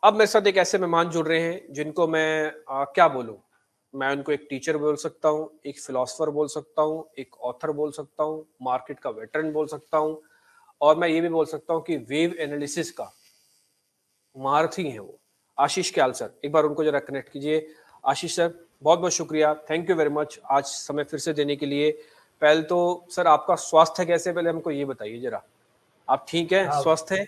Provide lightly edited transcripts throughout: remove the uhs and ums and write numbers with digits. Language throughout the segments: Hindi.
अब मेरे साथ एक ऐसे मेहमान जुड़ रहे हैं जिनको मैं क्या बोलूँ? मैं उनको एक टीचर बोल सकता हूँ, एक फिलॉसफर बोल सकता हूँ, एक ऑथर बोल सकता हूँ, मार्केट का वेटरन बोल सकता हूँ और मैं ये भी बोल सकता हूँ कि वेव एनालिसिस का महारथी हैं वो। आशीष क्याल सर, एक बार उनको ज़रा कनेक्ट कीजिए। आशीष सर, बहुत-बहुत शुक्रिया, थैंक यू वेरी मच आज समय फिर से देने के लिए। पहले तो सर आपका स्वास्थ्य कैसे है पहले हमको ये बताइए ज़रा? आप ठीक हैं, हाँ, स्वस्थ हैं?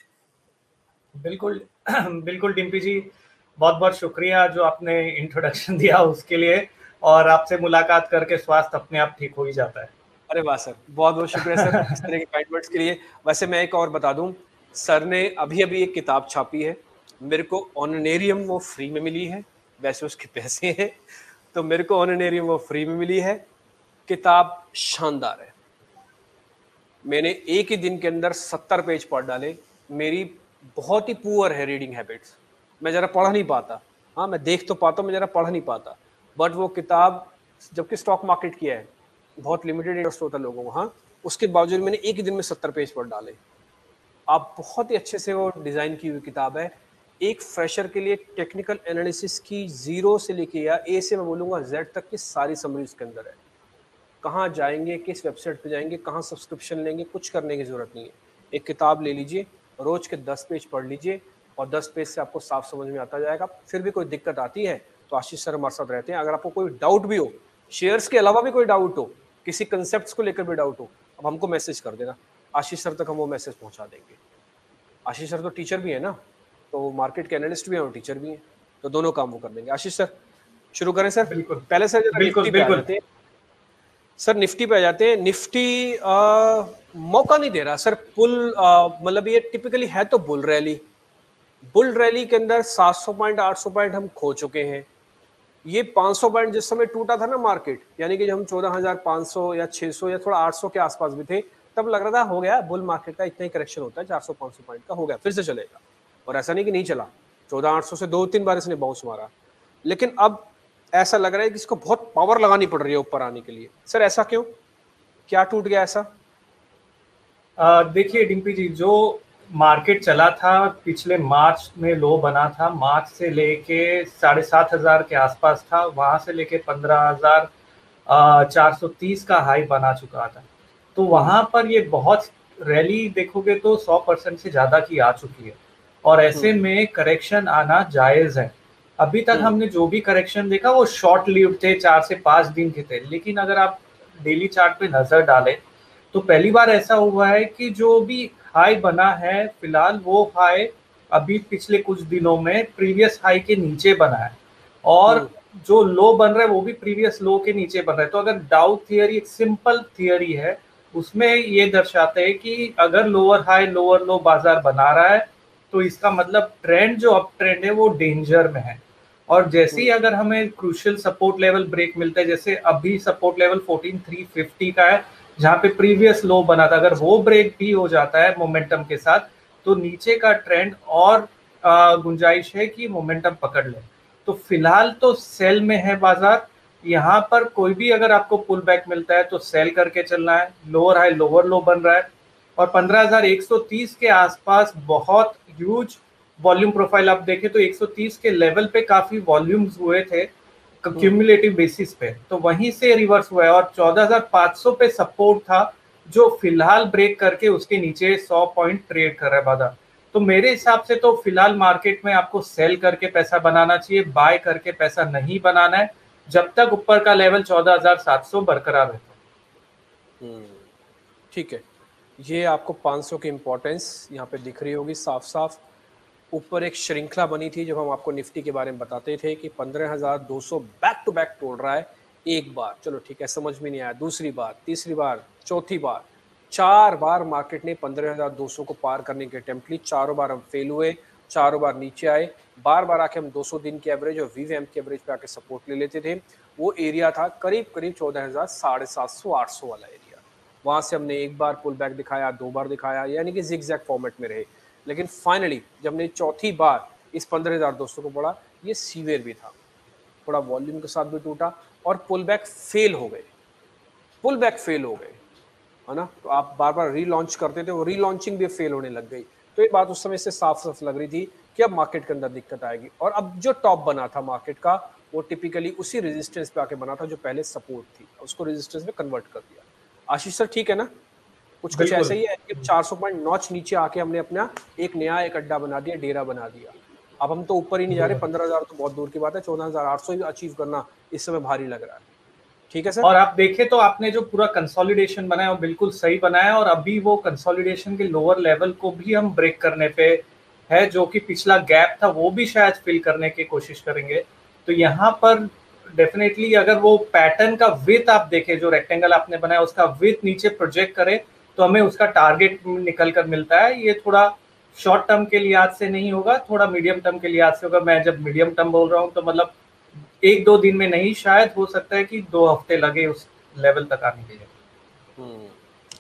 बिल्कुल। बिल्कुल डिम्पी जी, बहुत-बहुत शुक्रिया जो आपने इंट्रोडक्शन दिया उसके लिए। और आपसे मुलाकात करके स्वास्थ्य अपने आप ठीक हो ही जाता है। अरे वाह सर! बहुत-बहुत शुक्रिया सर इस तरह के काइंड वर्ड्स के लिए। वैसे मैं एक और बता दूँ, सर ने अभी-अभी एक किताब छापी है। मेरे को ऑनरेरियम वो फ्री में मिली है, वैसे उसके पैसे हैं, तो मेरे को ऑनरेरियम वो फ्री में मिली है। किताब शानदार है। मैंने एक ही दिन के अंदर 70 पेज पढ़ डाले। मेरी बहुत ही पुअर है रीडिंग हैबिट्स। मैं ज़रा पढ़ नहीं पाता। हाँ, मैं देख तो पाता हूँ, मैं ज़रा पढ़ नहीं पाता। बट वो किताब जबकि स्टॉक मार्केट की है, बहुत लिमिटेड इंटरेस्ट होता है लोगों को, हाँ, उसके बावजूद मैंने एक ही दिन में 70 पेज पढ़ डाले। आप बहुत ही अच्छे से वो डिज़ाइन की हुई किताब है। एक फ्रेशर के लिए टेक्निकल एनालिसिस की ज़ीरो से लेके या ए से मैं बोलूँगा ज़ेड तक की सारी समरी उसके अंदर है। कहाँ जाएँगे, किस वेबसाइट पे जाएँगे, कहाँ सब्सक्रिप्शन लेंगे, कुछ करने की ज़रूरत नहीं है। एक किताब ले लीजिए, रोज़ के 10 पेज पढ़ लीजिए और 10 पेज से आपको साफ समझ में आता जाएगा। फिर भी कोई दिक्कत आती है, तो आशीष सर हमारे साथ रहते हैं। अगर आपको कोई डाउट भी हो, शेयर्स के अलावा भी कोई डाउट हो, किसी कांसेप्ट्स को लेकर भी डाउट हो, अब हमको मैसेज कर देना। आशीष सर तक हम वो मैसेज पहुँचा देंगे। आशीष सर तो टीचर भी है ना, तो मार्केट के एनालिस्ट भी हैं और टीचर भी हैं, तो दोनों काम वो कर देंगे। आशीष सर, शुरू करें सर? बिल्कुल, पहले सर ज़रा बिल्कुल, निफ्टी पे आ बिल्कुल। जाते हैं। सर निफ्टी पे आ जाते हैं। निफ्टी मौका नहीं दे रहा सर। मतलब ये टिपिकली है तो बुल रैली। बुल रैली के अंदर 700 पॉइंट 800 पॉइंट हम खो चुके हैं। ये 500 पॉइंट जिस समय टूटा था ना मार्केट, यानी कि जब हम 14,500 या 600 या थोड़ा 800 के आसपास भी थे, तब लग रहा था हो गया बुल मार्केट का इतना ही करेक्शन होता है, 400-500 पॉइंट का हो गया, फिर से चलेगा। और ऐसा नहीं कि नहीं चला, 14,800 से 2-3 बार इसने बाउंस मारा। लेकिन अब ऐसा लग रहा है कि इसको बहुत पावर लगानी पड़ रही है ऊपर आने के लिए। सर ऐसा क्यों? क्या टूट गया ऐसा? देखिए डिम्पी जी, जो मार्केट चला था पिछले मार्च में लो बना था, मार्च से लेके 7,500 के आसपास था, वहां से लेके 15,430 का हाई बना चुका था। तो वहां पर ये बहुत रैली देखोगे तो 100% से ज्यादा की आ चुकी है और ऐसे हम्म में करेक्शन आना जायज है। अभी तक हम्म हमने जो भी करेक्शन देखा वो शॉर्ट लिव्ड थे, 4 से 5 दिन के थे। लेकिन अगर आप डेली चार्ट पे नजर डालें तो पहली बार ऐसा हुआ है कि जो भी हाई बना है फिलहाल वो हाई अभी पिछले कुछ दिनों में प्रीवियस हाई के नीचे बना है और हम्म जो लो बन रहा है वो भी प्रीवियस लो के नीचे बन रहा है। तो अगर डाउ थियरी एक सिंपल थियरी है, उसमें ये दर्शाते हैं कि अगर लोअर हाई लोअर लो बाजार बना रहा है तो इसका मतलब ट्रेंड जो अप ट्रेंड है वो डेंजर में है। और जैसे ही अगर हमें क्रूशियल सपोर्ट लेवल ब्रेक मिलता है, जैसे अभी सपोर्ट लेवल 14,350 का है जहां पे प्रीवियस लो बना था, अगर वो ब्रेक भी हो जाता है मोमेंटम के साथ तो नीचे का ट्रेंड और गुंजाइश है कि मोमेंटम पकड़ ले। तो फिलहाल तो सेल में है बाजार। यहाँ पर कोई भी अगर आपको पुल बैक मिलता है तो सेल करके चलना है। लोअर हाई लोअर लो बन रहा है और 15,130 के आसपास बहुत ह्यूज वॉल्यूम प्रोफाइल आप देखें तो 130 के लेवल पे काफी वॉल्यूम्स हुए थे हम्म क्यूमुलेटिव बेसिस पे, तो वहीं से रिवर्स हुआ है और 14,500 पे सपोर्ट था जो फिलहाल ब्रेक करके उसके नीचे 100 पॉइंट ट्रेड कर रहा है बाजार। तो मेरे हिसाब से तो फिलहाल मार्केट में आपको सेल करके पैसा बनाना चाहिए, बाय करके पैसा नहीं बनाना है जब तक ऊपर का लेवल 14,700 बरकरार है। हम्म ठीक है। ये आपको 500 की इंपॉर्टेंस यहाँ पे दिख रही होगी साफ साफ। ऊपर एक श्रृंखला बनी थी जब हम आपको निफ्टी के बारे में बताते थे कि 15,200 बैक टू बैक तोड़ रहा है। एक बार चलो ठीक है, समझ में नहीं आया, दूसरी बार, तीसरी बार, चौथी बार, 4 बार मार्केट ने 15,200 को पार करने की अटेम्प्ट ली। चारों बार हम फेल हुए, चारों बार नीचे आए। बार बार आके हम 200 दिन की एवरेज और वीवीएम की एवरेज पे आके सपोर्ट ले लेते थे। वो एरिया था करीब करीब 14,000 750 800 वाला एरिया। वहां से हमने एक बार पुल बैक दिखाया, 2 बार दिखाया, यानी कि जिग फॉर्मेट में रहे। लेकिन फाइनली जब हमने चौथी बार इस 15,200 को पढ़ा, ये सीवियर भी था, थोड़ा वॉल्यूम के साथ भी टूटा और पुल बैक फेल हो गए। पुल बैक फेल हो गए, है ना? तो आप बार बार रीलॉन्च करते थे, वो रीलॉन्चिंग भी फेल होने लग गई। तो ये बात उस समय से साफ साफ लग रही थी कि अब मार्केट के अंदर दिक्कत आएगी। और अब जो टॉप बना था मार्केट का वो टिपिकली उसी रेजिस्टेंस पे आके बना था जो पहले सपोर्ट थी, उसको रेजिस्टेंस में कन्वर्ट कर दिया। आशीष सर ठीक है ना? कुछ ऐसा ही है कि 400 पॉइंट नॉच नीचे आके हमने अपना एक नया एक अड्डा बना दिया, डेरा बना दिया। अब हम तो ऊपर ही नहीं जा रहे, 15,000 तो बहुत दूर की बात है, 14,800 अचीव करना इस समय भारी लग रहा है। ठीक है सर। और आप देखें तो आपने जो पूरा कंसोलिडेशन बनाया वो बिल्कुल सही बनाया, और अभी वो कंसोलिडेशन के लोअर लेवल को भी हम ब्रेक करने पे है, जो कि पिछला गैप था वो भी शायद फिल करने की कोशिश करेंगे। तो यहाँ पर डेफिनेटली अगर वो पैटर्न का विथ आप देखें, जो रेक्टेंगल आपने बनाया उसका विथ नीचे प्रोजेक्ट करे तो हमें उसका टारगेट निकल कर मिलता है। ये थोड़ा शॉर्ट टर्म के लिहाज से नहीं होगा, थोड़ा मीडियम टर्म के लिहाज से होगा। मैं जब मीडियम टर्म बोल रहा हूँ तो मतलब 1-2 दिन में नहीं, शायद हो सकता है कि 2 हफ्ते लगे उस लेवल तक आने के लिए।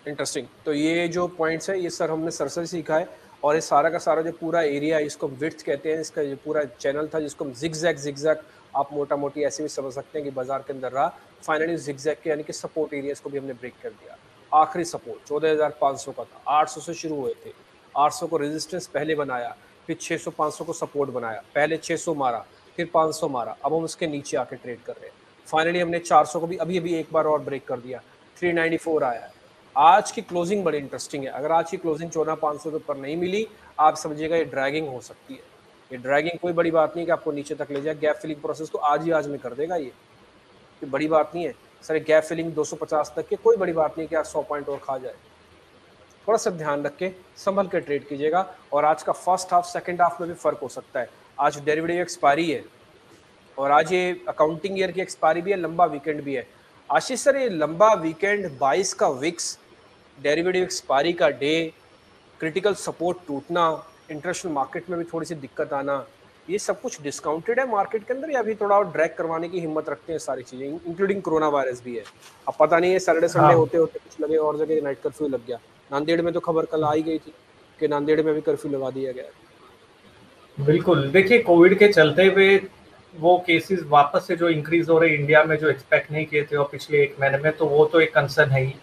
इंटरेस्टिंग। तो ये जो पॉइंट्स है ये सर हमने सर से सीखा है, और ये सारा का सारा जो पूरा एरिया है इसको विड्थ कहते हैं, इसका जो पूरा चैनल था जिसको हम जिगजैग आप मोटा मोटी ऐसे भी समझ सकते हैं कि बाजार के अंदर रहा। फाइनली जिगजैग के यानी कि सपोर्ट एरियाज को भी हमने ब्रेक कर दिया। आखिरी सपोर्ट 14,500 का था, 800 से शुरू हुए थे, 800 को रेजिस्टेंस पहले बनाया, फिर 600-500 को सपोर्ट बनाया, पहले 600 मारा, फिर 500 मारा, अब हम उसके नीचे आके ट्रेड कर रहे हैं। फाइनली हमने 400 को भी अभी एक बार और ब्रेक कर दिया, 394 आया है। आज की क्लोजिंग बड़ी इंटरेस्टिंग है। अगर आज की क्लोजिंग 14,500 के ऊपर नहीं मिली, आप समझिएगा ये ड्रैगिंग हो सकती है। ये ड्रैगिंग कोई बड़ी बात नहीं कि आपको नीचे तक ले जाए, गैप फिलिंग प्रोसेस को आज में कर देगा। ये बड़ी बात नहीं है सर, गैप फिलिंग 250 तक के कोई बड़ी बात नहीं कि आज 100 पॉइंट और खा जाए। थोड़ा सा ध्यान रख के संभल के ट्रेड कीजिएगा। और आज का फर्स्ट हाफ सेकंड हाफ में भी फर्क हो सकता है। आज डेरिवेटिव एक्सपायरी है और आज ये अकाउंटिंग ईयर की एक्सपायरी भी है, लंबा वीकेंड भी है। आशीष सर, ये लंबा वीकेंड, 22 का विक्स, डेरिवेटिव एक्सपायरी का डे, क्रिटिकल सपोर्ट टूटना, इंटरनेशनल मार्केट में भी थोड़ी सी दिक्कत आना, ये सब कुछ डिस्काउंटेड है मार्केट के अंदर, या अभी थोड़ा और ड्रैग करवाने की हिम्मत रखते हैं सारी चीजें, इंक्लूडिंग कोरोना वायरस भी है? अब पता नहीं है सैटरडे संडे होते होते कुछ लगे और जगह नाइट कर्फ्यू लग गया। नांदेड़ में तो खबर कल आई गई थी कि नांदेड़ में भी कर्फ्यू लगा दिया गया। बिल्कुल, देखिए कोविड के चलते हुए वो केसेस वापस से जो इंक्रीज हो रहे हैं इंडिया में, जो एक्सपेक्ट नहीं किए थे और पिछले 1 महीने में, तो वो तो एक कंसर्न है ही।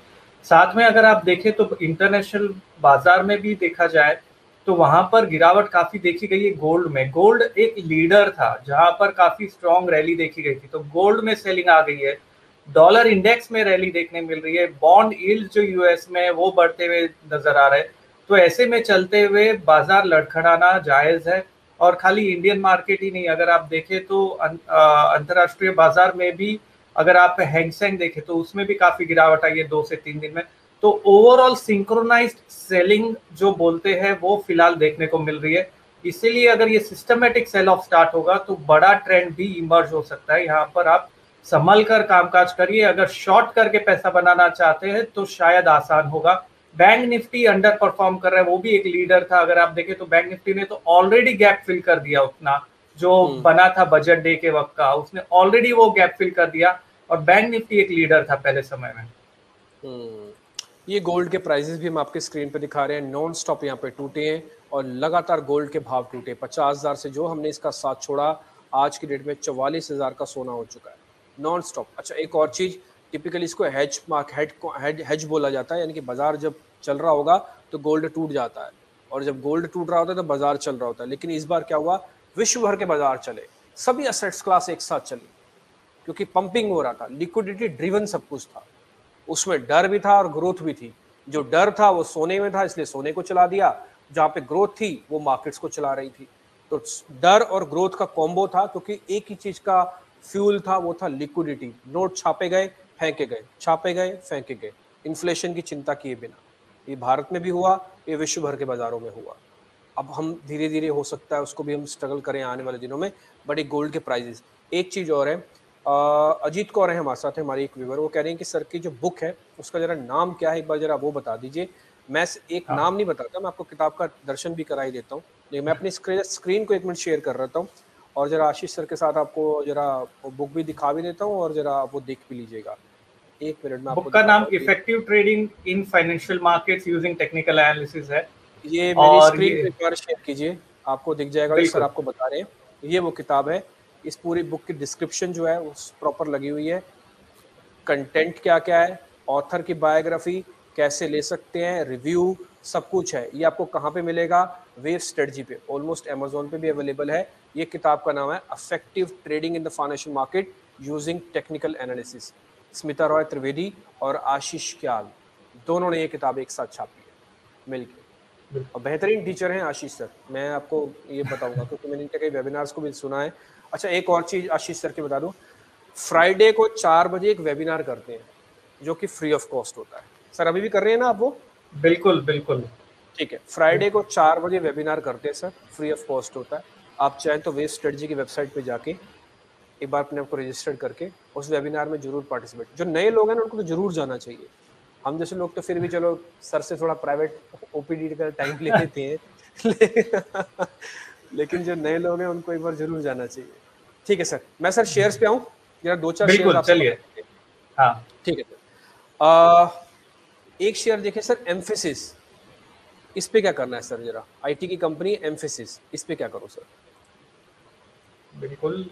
साथ में अगर आप देखें तो इंटरनेशनल बाजार में भी देखा जाए तो वहां पर गिरावट काफी देखी गई है। गोल्ड में, गोल्ड एक लीडर था जहां पर काफी स्ट्रॉन्ग रैली देखी गई थी, तो गोल्ड में सेलिंग आ गई है। डॉलर इंडेक्स में रैली देखने मिल रही है, बॉन्ड यील्ड जो यूएस में वो बढ़ते हुए नजर आ रहे हैं। तो ऐसे में चलते हुए बाजार लड़खड़ाना जायज है। और खाली इंडियन मार्केट ही नहीं, अगर आप देखें तो अंतरराष्ट्रीय बाजार में भी अगर आप हैंगसेंग देखें तो उसमें भी काफी गिरावट आई है 2 से 3 दिन में। तो ओवरऑल सिंक्रोनाइज्ड सेलिंग जो बोलते हैं वो फिलहाल देखने को मिल रही है। इसीलिए अगर ये सिस्टमेटिक सेल ऑफ स्टार्ट होगा तो बड़ा ट्रेंड भी इमर्ज हो सकता है। यहाँ पर आप संभल कर कामकाज करिए। अगर शॉर्ट करके पैसा बनाना चाहते हैं तो शायद आसान होगा। बैंक निफ्टी अंडर परफॉर्म कर रहा है, वो भी एक लीडर था। अगर आप देखें तो बैंक निफ्टी ने तो ऑलरेडी गैप फिल कर दिया, उतना जो बना था बजट डे के वक्त का, उसने ऑलरेडी वो गैप फिल कर दिया। और बैंक निफ्टी एक लीडर था पहले समय में। ये गोल्ड के प्राइसेस भी हम आपके स्क्रीन पे दिखा रहे हैं, नॉन स्टॉप यहाँ पे टूटे हैं और लगातार गोल्ड के भाव टूटे। 50,000 से जो हमने इसका साथ छोड़ा, आज की डेट में 44,000 का सोना हो चुका है नॉन स्टॉप। अच्छा, एक और चीज, टिपिकली इसको हेज बोला जाता है, यानी कि बाजार जब चल रहा होगा तो गोल्ड टूट जाता है, और जब गोल्ड टूट रहा होता है तो बाजार चल रहा होता है। लेकिन इस बार क्या हुआ, विश्व भर के बाजार चले, सभी असेट्स क्लास एक साथ चली, क्योंकि पंपिंग हो रहा था, लिक्विडिटी ड्रिवन सब कुछ था, उसमें डर भी था और ग्रोथ भी थी। जो डर था वो सोने में था, इसलिए सोने को चला दिया, जहां पे ग्रोथ थी वो मार्केट्स को चला रही थी। तो डर और ग्रोथ का कॉम्बो था, क्योंकि एक ही चीज का फ्यूल था, वो था लिक्विडिटी। नोट छापे गए फेंके गए, छापे गए फेंके गए, इन्फ्लेशन की चिंता किए बिना। ये भारत में भी हुआ, ये विश्व भर के बाजारों में हुआ। अब हम धीरे धीरे हो सकता है उसको भी हम स्ट्रगल करें आने वाले दिनों में, बट एक गोल्ड के प्राइजेस। एक चीज और है, अजीत कौर है हमारे साथ, हमारी एक व्यूवर, वो कह रहे हैं कि सर की जो बुक है उसका जरा नाम क्या है, एक बार जरा वो बता दीजिए। मैं एक नाम नहीं बताता, मैं आपको किताब का दर्शन भी करा ही देता हूँ, लेकिन मैं अपनी स्क्रीन को 1 मिनट शेयर कर रहता हूँ और जरा आशीष सर के साथ आपको जरा बुक भी दिखा भी देता हूँ और जरा वो देख भी लीजिएगा। 1 मिनट में आपको। बुक का नाम effective trading in financial markets using technical analysis है। ये मेरी स्क्रीन पे एक बार शेयर कीजिए, आपको दिख जाएगा, सर आपको बता रहे हैं, ये वो किताब है। इस पूरी बुक की डिस्क्रिप्शन जो है वो प्रॉपर लगी हुई है, कंटेंट क्या क्या है, ऑथर की बायोग्राफी कैसे ले सकते हैं, रिव्यू, सब कुछ है। ये आपको कहाँ पे मिलेगा? वेव स्ट्रेटजी पे, ऑलमोस्ट अमेजोन पे भी अवेलेबल है। ये किताब का नाम है affective trading in the financial market using technical analysis. Smita Roy Trivedi और आशीष क्याल दोनों ने ये किताब एक साथ छापी है मिलके, और बेहतरीन टीचर हैं आशीष सर। मैं आपको ये बताऊंगा क्योंकि मैंने इनके कई वेबिनार्स को भी सुना है। अच्छा, एक और चीज आशीष सर की बता दूं, फ्राइडे को 4 बजे एक वेबिनार करते हैं जो कि फ्री ऑफ कॉस्ट होता है। सर अभी भी कर रहे हैं ना आप वो? बिल्कुल बिल्कुल। ठीक है, फ्राइडे को 4 बजे वेबिनार करते हैं सर, फ्री ऑफ कॉस्ट होता है। आप चाहें तो वेव स्ट्रेटजी की वेबसाइट पे जाके एक बार अपने आपको रजिस्टर्ड करके उस वेबिनार में जरूर पार्टिसिपेट, जो नए लोग हैं ना उनको तो जरूर जाना चाहिए। हम जैसे लोग तो फिर भी चलो सर से थोड़ा प्राइवेट ओपीडी का टाइम ले लेते हैं लेकिन जो नए लोग हैं उनको एक बार जरूर जाना चाहिए। ठीक है सर, मैं सर शेयर्स पे आऊं, जरा 2-4 शेयर्स बिल्कुल आपसे चलिए। बता दें। हाँ ठीक है सर, एक शेयर देखिए सर, एम्फेसिस। इस पे क्या करना है सर? जरा आईटी की कंपनी एम्फेसिस, इस पे क्या करो सर? बिल्कुल।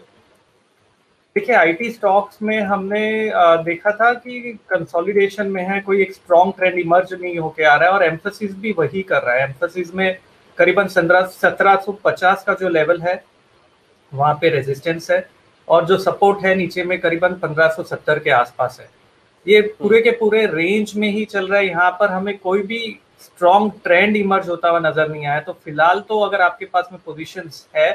देखिए आईटी स्टॉक्स में हमने देखा था कि कंसोलिडेशन में है, कोई एक स्ट्रॉन्ग ट्रेंड इमर्ज नहीं होके आ रहा है और एम्फेसिस भी वही कर रहा है। एम्फेसिस में करीबन 1750 का जो लेवल है वहाँ पे रेजिस्टेंस है और जो सपोर्ट है नीचे में करीबन 1570 के आसपास है। ये पूरे के पूरे रेंज में ही चल रहा है। यहाँ पर हमें कोई भी स्ट्रॉन्ग ट्रेंड इमर्ज होता हुआ नजर नहीं आया। तो फिलहाल तो अगर आपके पास में पोजीशंस है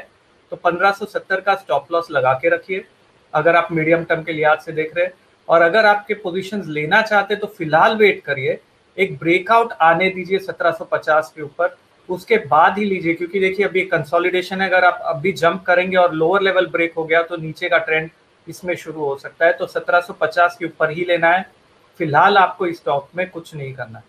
तो 1570 का स्टॉप लॉस लगा के रखिए अगर आप मीडियम टर्म के लिहाज से देख रहे हैं। और अगर आपके पोजीशंस लेना चाहते तो फिलहाल वेट करिए, एक ब्रेकआउट आने दीजिए 1750 के ऊपर, उसके बाद ही लीजिए। क्योंकि देखिए अभी कंसोलिडेशन है, अगर आप अभी जंप करेंगे और लोअर लेवल ब्रेक हो गया तो नीचे का ट्रेंड इसमें शुरू हो सकता है। तो 1750 के ऊपर ही लेना है। फिलहाल आपको इस स्टॉक में कुछ नहीं करना है।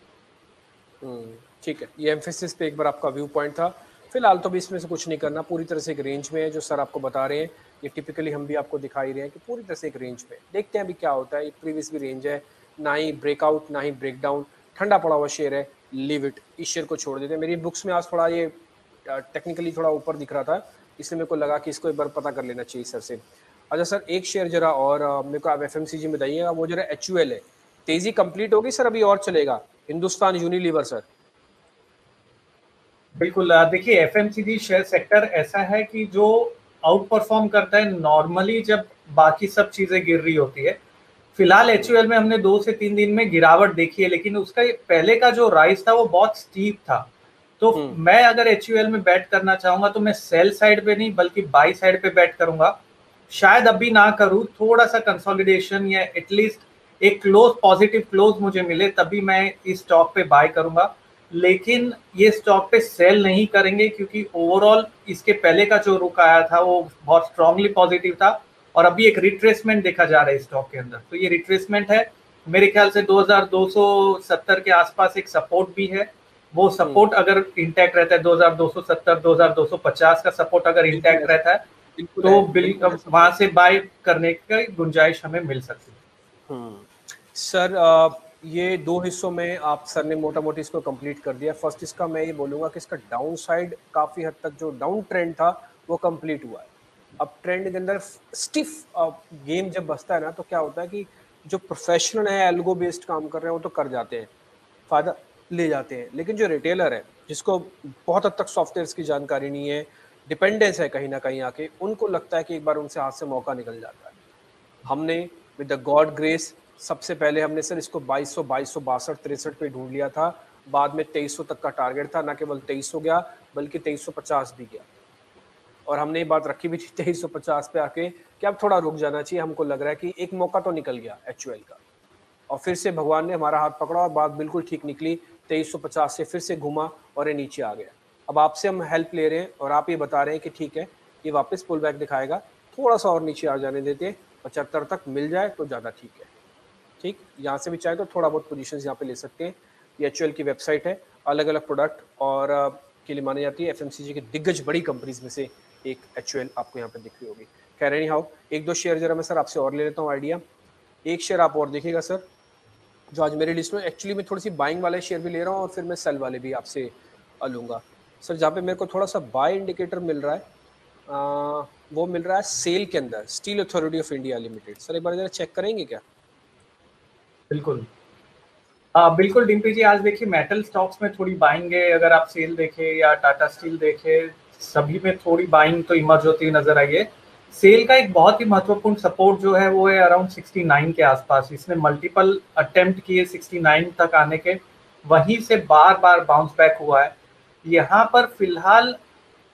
ठीक है, ये एम्फेसिस पे एक बार आपका व्यू पॉइंट था। फिलहाल तो भी इसमें से कुछ नहीं करना, पूरी तरह से एक रेंज में है जो सर आपको बता रहे हैं। ये टिपिकली हम भी आपको दिखा ही रहे हैं कि पूरी तरह से एक रेंज में। देखते हैं अभी क्या होता है। ये प्रीवियस भी रेंज है, ना ही ब्रेकआउट ना ही ब्रेकडाउन, ठंडा पड़ा हुआ शेयर है, लीव इट, इस शेयर को छोड़ देते हैं। मेरी बुक्स में आज थोड़ा ये टेक्निकली थोड़ा ऊपर दिख रहा था, इसलिए मेरे को लगा कि इसको एक बार पता कर लेना चाहिए सर से। अच्छा सर, एक शेयर जरा और मेरे को आप एफएमसीजी में बताइएगा, वो जरा एचयूएल है। तेजी कंप्लीट होगी सर, अभी और चलेगा? Hindustan Unilever sir. बिल्कुल। देखिए एफएमसीजी शेयर सेक्टर ऐसा है कि जो आउट परफॉर्म करता है नॉर्मली जब बाकी सब चीजें गिर रही होती है। फिलहाल एचयूएल में हमने 2 से 3 दिन में गिरावट देखी है, लेकिन उसका पहले का जो राइज था वो बहुत स्टीप था। तो मैं अगर एचयूएल में बैट करना चाहूंगा तो मैं सेल साइड पे नहीं बल्कि बाई साइड पे बैट करूंगा। शायद अभी ना करूं, थोड़ा सा कंसोलिडेशन या एटलीस्ट एक क्लोज पॉजिटिव क्लोज मुझे मिले तभी मैं इस स्टॉक पे बाय करूंगा। लेकिन ये स्टॉक पे सेल नहीं करेंगे क्योंकि ओवरऑल इसके पहले का जो रुख आया था वो बहुत स्ट्रांगली पॉजिटिव था और अभी एक रिट्रेसमेंट देखा जा रहा है स्टॉक के अंदर। तो ये रिट्रेसमेंट है, मेरे ख्याल से 2270 के आसपास एक सपोर्ट भी है। वो सपोर्ट अगर इंटैक्ट रहता है 2270 2250 का सपोर्ट अगर इंटैक्ट रहता है तो बिल्कुल वहां से बाय करने की गुंजाइश हमें मिल सकती है। सर ये 2 हिस्सों में आप सर ने मोटा मोटी इसको कंप्लीट कर दिया। फर्स्ट इसका मैं ये बोलूँगा कि इसका डाउन साइड काफ़ी हद तक जो डाउन ट्रेंड था वो कंप्लीट हुआ है। अब ट्रेंड के अंदर स्टिफ गेम जब बसता है ना तो क्या होता है कि जो प्रोफेशनल है एल्गो बेस्ड काम कर रहे हैं वो तो कर जाते हैं, फ़ायदा ले जाते हैं। लेकिन जो रिटेलर है जिसको बहुत हद तक सॉफ्टवेयर की जानकारी नहीं है, डिपेंडेंस है कहीं ना कहीं आके, उनको लगता है कि एक बार उनसे हाथ से मौका निकल जाता है। हमने विद द गॉड ग्रेस सबसे पहले हमने सर इसको 2200 2262 63 पे ढूंढ लिया था। बाद में 2300 तक का टारगेट था, ना केवल 2300 हो गया बल्कि 2350 भी गया। और हमने ये बात रखी भी थी 2350 पे आके कि अब थोड़ा रुक जाना चाहिए, हमको लग रहा है कि एक मौका तो निकल गया एचयूएल का। और फिर से भगवान ने हमारा हाथ पकड़ा और बात बिल्कुल ठीक निकली, 2350 से फिर से घुमा और ये नीचे आ गया। अब आपसे हम हेल्प ले रहे हैं और आप ये बता रहे हैं कि ठीक है ये वापस पुल बैक दिखाएगा, थोड़ा सा और नीचे आ जाने देते हैं, 75 तक मिल जाए तो ज़्यादा ठीक है। ठीक, यहाँ से भी चाहे तो थोड़ा बहुत पोजीशंस यहाँ पे ले सकते हैं। ये एचयूएल की वेबसाइट है, अलग अलग प्रोडक्ट और के लिए मानी जाती है। एफएमसीजी की दिग्गज बड़ी कंपनीज में से एक एचयूएल आपको यहाँ पे दिख रही होगी। कह रहे हाउ, एक दो शेयर जरा मैं सर आपसे और ले लेता हूँ आइडिया। एक शेयर आप और देखिएगा सर जो आज मेरी लिस्ट में, एक्चुअली मैं थोड़ी सी बाइंग वाले शेयर भी ले रहा हूँ और फिर मैं सेल वाले भी आपसे लूँगा सर। जहाँ पे मेरे को थोड़ा सा बाय इंडिकेटर मिल रहा है वो मिल रहा है सेल के अंदर, steel authority of India limited. Sir एक बार जरा चेक करेंगे क्या? बिल्कुल। बिल्कुल डिम्पी जी, आज देखिए मेटल स्टॉक्स में थोड़ी बाइंग है। अगर आप सेल देखें या टाटा स्टील देखें, सभी में थोड़ी बाइंग तो इमर्ज होती हुई नजर आई है। सेल का एक बहुत ही महत्वपूर्ण सपोर्ट जो है वो है अराउंड 69 के आसपास। इसने मल्टीपल अटेम्प्ट किए 69 तक आने के, वहीं से बार बार बाउंस बैक हुआ है। यहाँ पर फिलहाल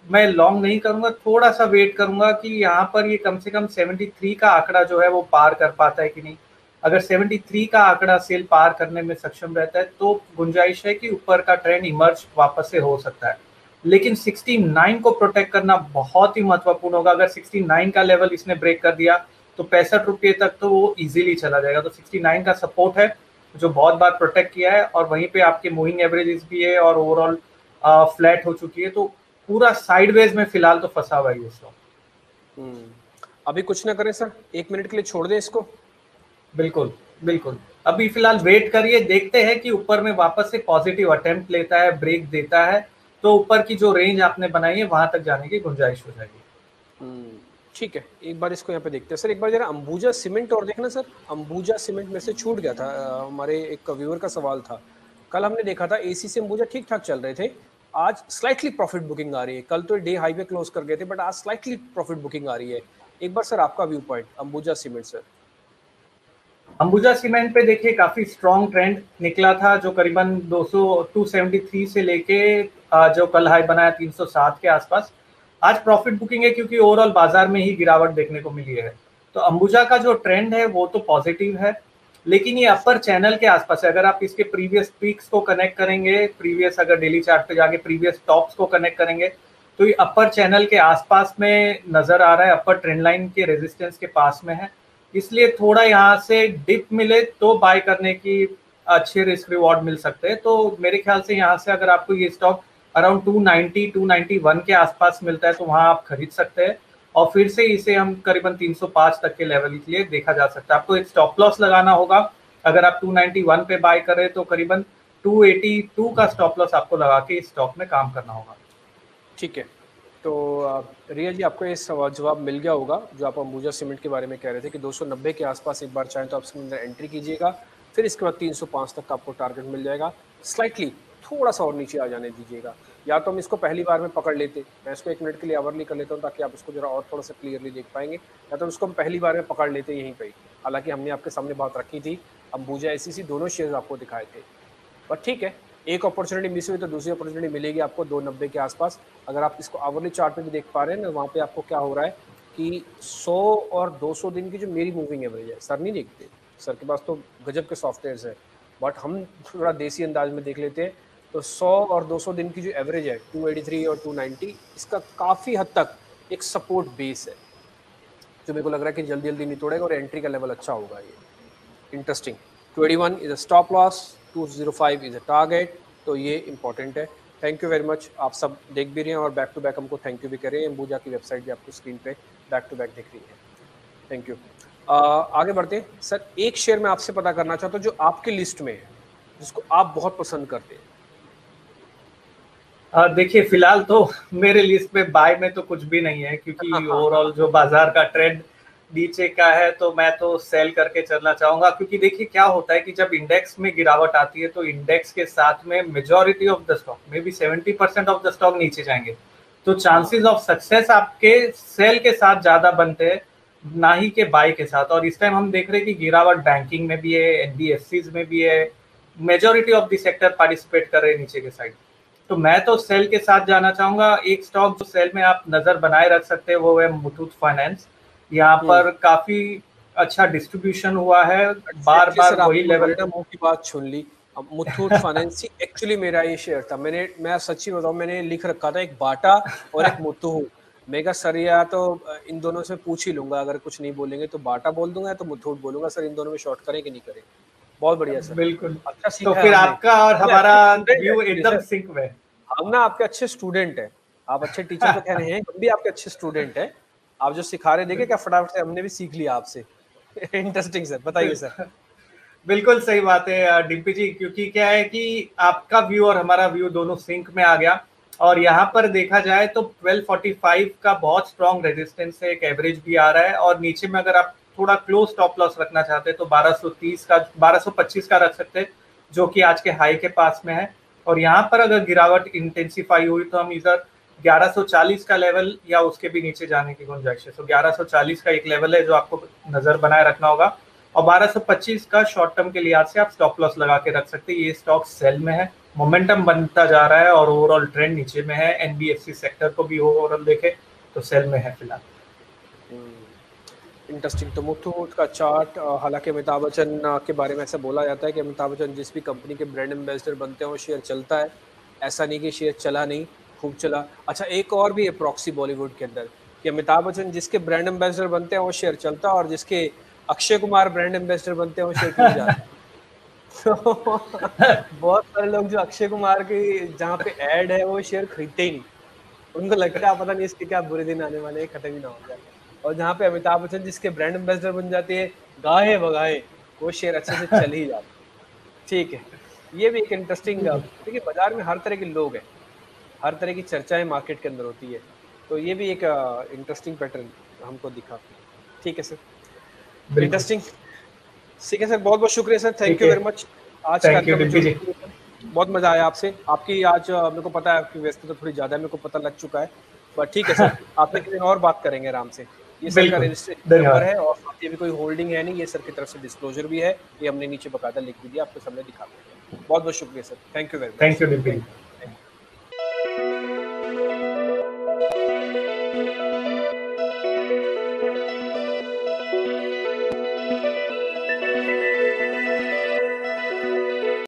मैं लॉन्ग नहीं करूंगा, थोड़ा सा वेट करूंगा कि यहाँ पर ये कम से कम 73 का आंकड़ा जो है वो पार कर पाता है कि नहीं। अगर 73 का आंकड़ा सेल पार करने में सक्षम रहता है तो गुंजाइश है कि ऊपर का ट्रेंड इमर्ज वापस से हो सकता है। लेकिन 69 को प्रोटेक्ट करना बहुत ही महत्वपूर्ण होगा। अगर 69 का लेवल इसने ब्रेक कर दिया तो 65 रुपये तक तो वो इजीली चला जाएगा। तो 69 का सपोर्ट है जो बहुत बार प्रोटेक्ट किया है, और वहीं पे आपके मूविंग एवरेजेस भी है और ओवरऑल फ्लैट हो चुकी है। तो पूरा साइडवेज में फिलहाल तो फंसा हुआ है स्टॉक। अभी कुछ ना करें सर, 1 मिनट के लिए छोड़ दें इसको। बिल्कुल बिल्कुल, अभी फिलहाल वेट करिए, देखते हैं कि ऊपर में वापस से पॉजिटिव अटेम्प्ट लेता है, ब्रेक देता है तो ऊपर की जो रेंज आपने बनाई है वहां तक जाने की गुंजाइश हो जाएगी। ठीक है, एक बार इसको यहाँ पे देखते हैं सर। एक बार जरा अंबुजा सीमेंट और देखना सर। अंबुजा सीमेंट में से छूट गया था, हमारे एक व्यूअर का सवाल था। कल हमने देखा था एसी से अंबुजा ठीक ठाक चल रहे थे, आज स्लाइटली प्रॉफिट बुकिंग आ रही है। कल तो डे हाई पे क्लोज कर गए थे, बट आज स्लाइटली प्रॉफिट बुकिंग आ रही है। एक बार सर आपका view point Ambuja cement sir. Ambuja cement पे देखिए काफी स्ट्रॉन्ग ट्रेंड निकला था, जो करीबन 273 से लेके जो कल हाई बनाया 307 के आसपास। आज प्रॉफिट बुकिंग है क्योंकि ओवरऑल बाजार में ही गिरावट देखने को मिली है। तो अंबुजा का जो ट्रेंड है वो तो पॉजिटिव है, लेकिन ये अपर चैनल के आसपास है। अगर आप इसके प्रीवियस पीक्स को कनेक्ट करेंगे, प्रीवियस अगर डेली चार्ट पे जाके प्रीवियस टॉप्स को कनेक्ट करेंगे तो ये अपर चैनल के आसपास में नजर आ रहा है, अपर ट्रेंड लाइन के रेजिस्टेंस के पास में है। इसलिए थोड़ा यहाँ से डिप मिले तो बाय करने की अच्छे रिस्क रिवॉर्ड मिल सकते हैं। तो मेरे ख्याल से यहाँ से अगर आपको ये स्टॉक अराउंड 290 291 के आसपास मिलता है तो वहां आप खरीद सकते हैं, और फिर से इसे हम करीबन 305 तक के लेवल के लिए देखा जा सकता है। आपको एक स्टॉप लॉस लगाना होगा। अगर आप 291 पे बाय करें तो करीबन 282 का स्टॉप लॉस आपको लगा के इस स्टॉक में काम करना होगा। ठीक है, तो रिया जी आपको ये सवाल जवाब मिल गया होगा जो आप अंबुजा सीमेंट के बारे में कह रहे थे कि 290 के आसपास एक बार चाहें तो आप इसके अंदर एंट्री कीजिएगा, फिर इसके बाद 305 तक का आपको टारगेट मिल जाएगा। स्लाइटली थोड़ा सा और नीचे आ जाने दीजिएगा। या तो हम इसको पहली बार में पकड़ लेते, मैं इसको 1 मिनट के लिए आवरली कर लेता हूँ ताकि आप इसको जरा और थोड़ा सा क्लियरली देख पाएंगे, या तो इसको हम पहली बार में पकड़ लेते यहीं पर। हालांकि हमने आपके सामने बात रखी थी, अंबुजा एसीसी दोनों शेयर आपको दिखाए थे, पर ठीक है, एक अपॉर्चुनिटी मिस हुई तो दूसरी अपॉर्चुनिटी मिलेगी आपको 290 के आसपास। अगर आप इसको आवरली चार्ट पे भी देख पा रहे हैं ना, वहाँ पे आपको क्या हो रहा है कि 100 और 200 दिन की जो मेरी मूविंग एवरेज है, सर नहीं देखते, सर के पास तो गजब के सॉफ्टवेयर है, बट हम थोड़ा देसी अंदाज में देख लेते हैं। तो 100 और 200 दिन की जो एवरेज है 283 और 290, इसका काफ़ी हद तक एक सपोर्ट बेस है जो मेरे को लग रहा है कि जल्दी जल्दी नहीं तोड़ेगा और एंट्री का लेवल अच्छा होगा। ये interesting. 281 is a stop loss, 205 is a target, तो ये इंपॉर्टेंट है। Thank you very much. आप सब देख भी रहे हैं और बैक टू बैक हमको थैंक यू भी कर रहे हैं। अंबुजा की वेबसाइट भी आपको स्क्रीन पे बैक टू बैक दिख रही है। Thank you. आगे बढ़ते हैं सर। एक शेयर मैं आपसे पता करना चाहता हूँ जो आपकी लिस्ट में है, जिसको आप बहुत पसंद करते हैं। देखिए फिलहाल तो मेरे लिस्ट में बाय में तो कुछ भी नहीं है, क्योंकि ओवरऑल जो बाजार का ट्रेंड नीचे का है तो मैं तो सेल करके चलना चाहूंगा। क्योंकि देखिए क्या होता है कि जब इंडेक्स में गिरावट आती है तो इंडेक्स के साथ में majority of the stock, may be 70% of the stock नीचे जाएंगे, तो चांसेस ऑफ सक्सेस आपके सेल के साथ ज्यादा बनते हैं ना ही के बाय के साथ। और इस टाइम हम देख रहे हैं कि गिरावट बैंकिंग में भी है, एनबीएफसीज में भी है, majority of the sector participate कर रहे हैं नीचे के साइड। तो मैं तो सेल के साथ जाना चाहूंगा। एक स्टॉक जो सेल में आप नजर बनाए रख सकते हैं वो है मुथूट फाइनेंस। यहाँ पर काफी अच्छा डिस्ट्रीब्यूशन हुआ है, बार बार वही लेवल। मुंह की बात छुन ली। मुथूट फाइनेंस एक्चुअली मेरा ये शेयर था। मैं सच्ची बताऊं, मैंने लिख रखा था एक बाटा और एक मुथूट। मैं सर या तो इन दोनों से पूछ ही लूंगा, अगर कुछ नहीं बोलेंगे तो बाटा बोल दूंगा, तो मुथूट बोलूंगा। सर इन दोनों में शॉर्ट करें कि नहीं करें? बहुत बढ़िया सर, बिल्कुल। अच्छा सीखा। तो फिर आपका और हमारा व्यू एकदम सिंक में। हम ना आपके अच्छे स्टूडेंट हैं, आप अच्छे टीचर तो कह रहे हैं, हम भी आपके अच्छे स्टूडेंट हैं। आप जो सिखा रहे देखे क्या फटाफट से हमने भी सीख लिया आपसे। इंटरेस्टिंग सर, बताइए सर। बिल्कुल सही बात है डिम्पी जी, क्योंकि क्या है कि आपका व्यू और हमारा व्यू दोनों सिंक में आ गया। और यहाँ पर देखा जाए तो 1245 का बहुत स्ट्रॉन्ग रेजिस्टेंस है, एक एवरेज भी आ रहा है। और नीचे में अगर आप थोड़ा क्लोज स्टॉप लॉस रखना चाहते हैं तो 1230 का 1225 का रख सकते हैं, जो कि आज के हाई के पास में है। और यहाँ पर अगर गिरावट इंटेंसिफाई हुई तो हम इधर 1140 का लेवल या उसके भी नीचे जाने की गुंजाइश है। तो 1140 का एक लेवल है जो आपको नजर बनाए रखना होगा, और 1225 का शॉर्ट टर्म के लिहाज से आप स्टॉप लॉस लगा के रख सकते हैं। ये स्टॉक सेल में है, मोमेंटम बनता जा रहा है और ओवरऑल ट्रेंड नीचे में है। एनबीएफसी सेक्टर को भी ओवरऑल देखे तो सेल में है फिलहाल। इंटरेस्टिंग। तो मुथूट का चार्ट, हालांकि अमिताभ बच्चन के बारे में ऐसा बोला जाता है कि अमिताभ बच्चन जिस भी कंपनी के ब्रांड एम्बेसडर बनते हैं वो शेयर चलता है, ऐसा नहीं कि शेयर चला नहीं, खूब चला। अच्छा, एक और भी है प्रॉक्सी बॉलीवुड के अंदर कि अमिताभ बच्चन जिसके ब्रांड एम्बेसडर बनते हैं वो शेयर चलता है, और जिसके अक्षय कुमार ब्रांड एम्बेसडर बनते हैं वो शेयर टूट जाता है। तो बहुत सारे लोग जो अक्षय कुमार की जहाँ पे ऐड है वो शेयर खरीदते ही नहीं, उनको लगता है पता नहीं इसके क्या बुरे दिन आने वाले हैं, खत्म ही ना हो जाए। और जहाँ पे अमिताभ बच्चन जिसके ब्रांड एम्बेसडर बन जाते हैं गाहे बगाए, वो शेयर अच्छे से चल ही जाता है। ठीक है, ये भी एक इंटरेस्टिंग, देखिए बाजार में हर तरह के लोग हैं, हर तरह की चर्चाएं मार्केट के अंदर होती है, तो ये भी एक इंटरेस्टिंग पैटर्न हमको दिखा। ठीक है सर, इंटरेस्टिंग। ठीक है सर, बहुत बहुत शुक्रिया sir, thank you very much. आज कार्यक्रम बहुत मजा आया आपसे। आपकी आज मेरे को पता है आपकी व्यस्तता तो थोड़ी ज्यादा है, मेरे को पता लग चुका है, बट ठीक है सर, आपसे किसी दिन और बात करेंगे आराम से। ये सर का रजिस्ट्रेशन नंबर है और ये भी कोई होल्डिंग है नहीं, ये सर की तरफ से डिस्क्लोजर भी है, ये हमने नीचे बकायदा लिख भी दिया, आपको सामने दिखा देंगे। बहुत बहुत शुक्रिया sir, thank you very much. Thank you.